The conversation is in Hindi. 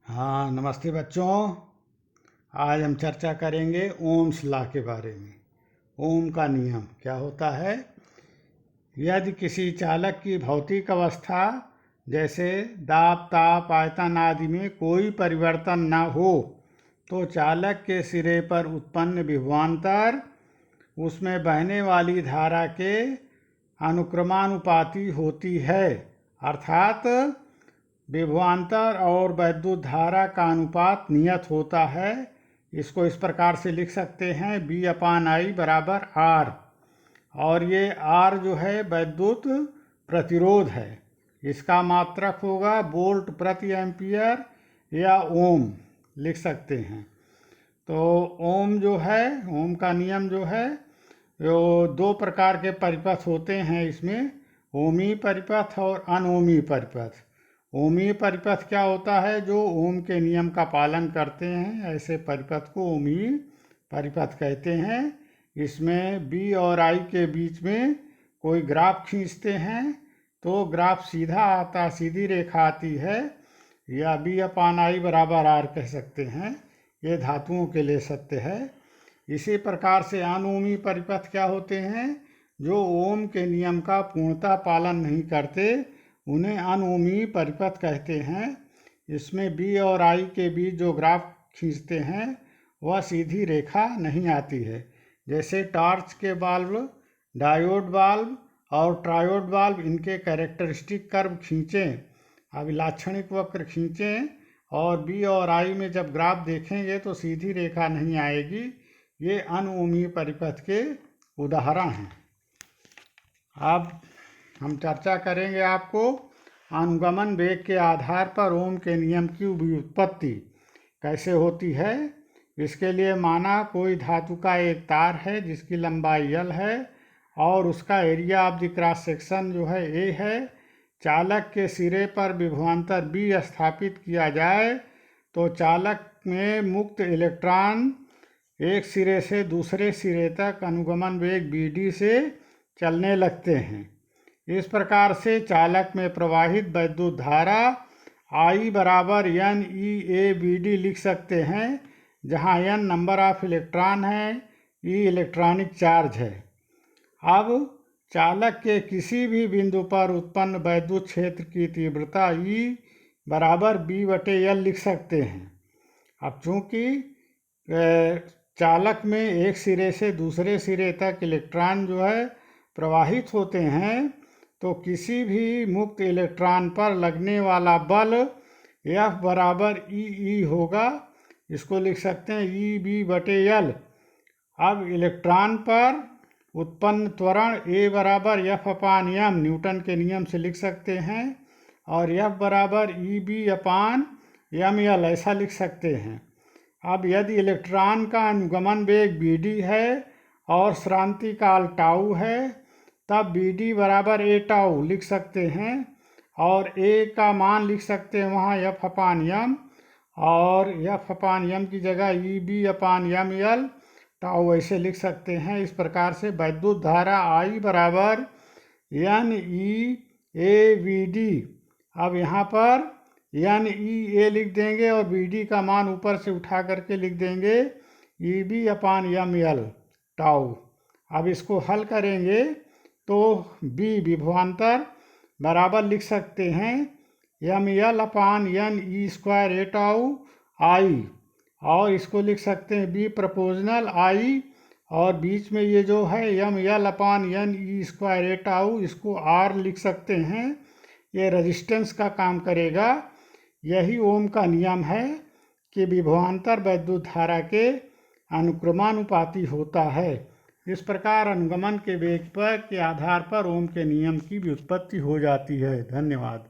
हाँ, नमस्ते बच्चों। आज हम चर्चा करेंगे ओम्स लॉ के बारे में। ओम का नियम क्या होता है? यदि किसी चालक की भौतिक अवस्था जैसे दाब, ताप, आयतन आदि में कोई परिवर्तन न हो तो चालक के सिरे पर उत्पन्न विभवांतर उसमें बहने वाली धारा के अनुक्रमानुपाती होती है। अर्थात विभवांतर और वैद्युत धारा का अनुपात नियत होता है। इसको इस प्रकार से लिख सकते हैं B/I बराबर R। और ये R जो है वैद्युत प्रतिरोध है। इसका मात्रक होगा वोल्ट प्रति एम्पियर या ओम लिख सकते हैं। तो ओम जो है, ओम का नियम जो है, वो दो प्रकार के परिपथ होते हैं इसमें, ओमी परिपथ और अनओमी परिपथ। ओमी परिपथ क्या होता है? जो ओम के नियम का पालन करते हैं, ऐसे परिपथ को ओमी परिपथ कहते हैं। इसमें B और I के बीच में कोई ग्राफ खींचते हैं तो ग्राफ सीधा आता, सीधी रेखा आती है, या B/I बराबर R कह सकते हैं। ये धातुओं के लिए सत्य है। इसी प्रकार से अनओमी परिपथ क्या होते हैं? जो ओम के नियम का पूर्णतः पालन नहीं करते, उन्हें अनओमी परिपथ कहते हैं। इसमें B और I के बीच जो ग्राफ खींचते हैं वह सीधी रेखा नहीं आती है। जैसे टॉर्च के बाल्ब, डायोड बाल्ब और ट्रायोड बाल्ब, इनके कैरेक्टरिस्टिक कर्व खींचें, अभिलाक्षणिक वक्र खींचें और B और I में जब ग्राफ देखेंगे तो सीधी रेखा नहीं आएगी। ये अनओमी परिपथ के उदाहरण हैं। अब हम चर्चा करेंगे आपको अनुगमन वेग के आधार पर ओम के नियम की व्युत्पत्ति कैसे होती है। इसके लिए माना कोई धातु का एक तार है जिसकी लंबाई L है और उसका area of the cross section जो है A है। चालक के सिरे पर विभवांतर B स्थापित किया जाए तो चालक में मुक्त इलेक्ट्रॉन एक सिरे से दूसरे सिरे तक अनुगमन वेग BD से चलने लगते हैं। इस प्रकार से चालक में प्रवाहित वैद्युत धारा I बराबर NeABD लिख सकते हैं, जहाँ N नंबर ऑफ इलेक्ट्रॉन है, E इलेक्ट्रॉनिक चार्ज है। अब चालक के किसी भी बिंदु पर उत्पन्न वैद्युत क्षेत्र की तीव्रता E बराबर B/L लिख सकते हैं। अब चूँकि चालक में एक सिरे से दूसरे सिरे तक इलेक्ट्रॉन जो है प्रवाहित होते हैं, तो किसी भी मुक्त इलेक्ट्रॉन पर लगने वाला बल F बराबर EE होगा। इसको लिख सकते हैं EB/L। अब इलेक्ट्रॉन पर उत्पन्न त्वरण A बराबर F/m न्यूटन के नियम से लिख सकते हैं, और F बराबर EB/mL ऐसा लिख सकते हैं। अब यदि इलेक्ट्रॉन का अनुगमन वेग BD है और श्रांति काल टाउ है, तब BD बराबर A टाउ लिख सकते हैं, और A का मान लिख सकते हैं वहाँ F/m, और F/m की जगह EB/mL टाउ ऐसे लिख सकते हैं। इस प्रकार से वैद्युत धारा I बराबर NeABD। अब यहाँ पर NeA लिख देंगे और BD का मान ऊपर से उठा करके लिख देंगे EB/mL टाउ। अब इसको हल करेंगे तो B विभवांतर बराबर लिख सकते हैं mL/NE² टाउ I, और इसको लिख सकते हैं B प्रोपोर्शनल I, और बीच में ये जो है mL/NE² टाउ, इसको R लिख सकते हैं। ये रेजिस्टेंस का काम करेगा। यही ओम का नियम है कि विभवांतर वैद्युत धारा के अनुक्रमानुपाती होता है। इस प्रकार अनुगमन के वेग पर के आधार पर ओम के नियम की व्युत्पत्ति हो जाती है। धन्यवाद।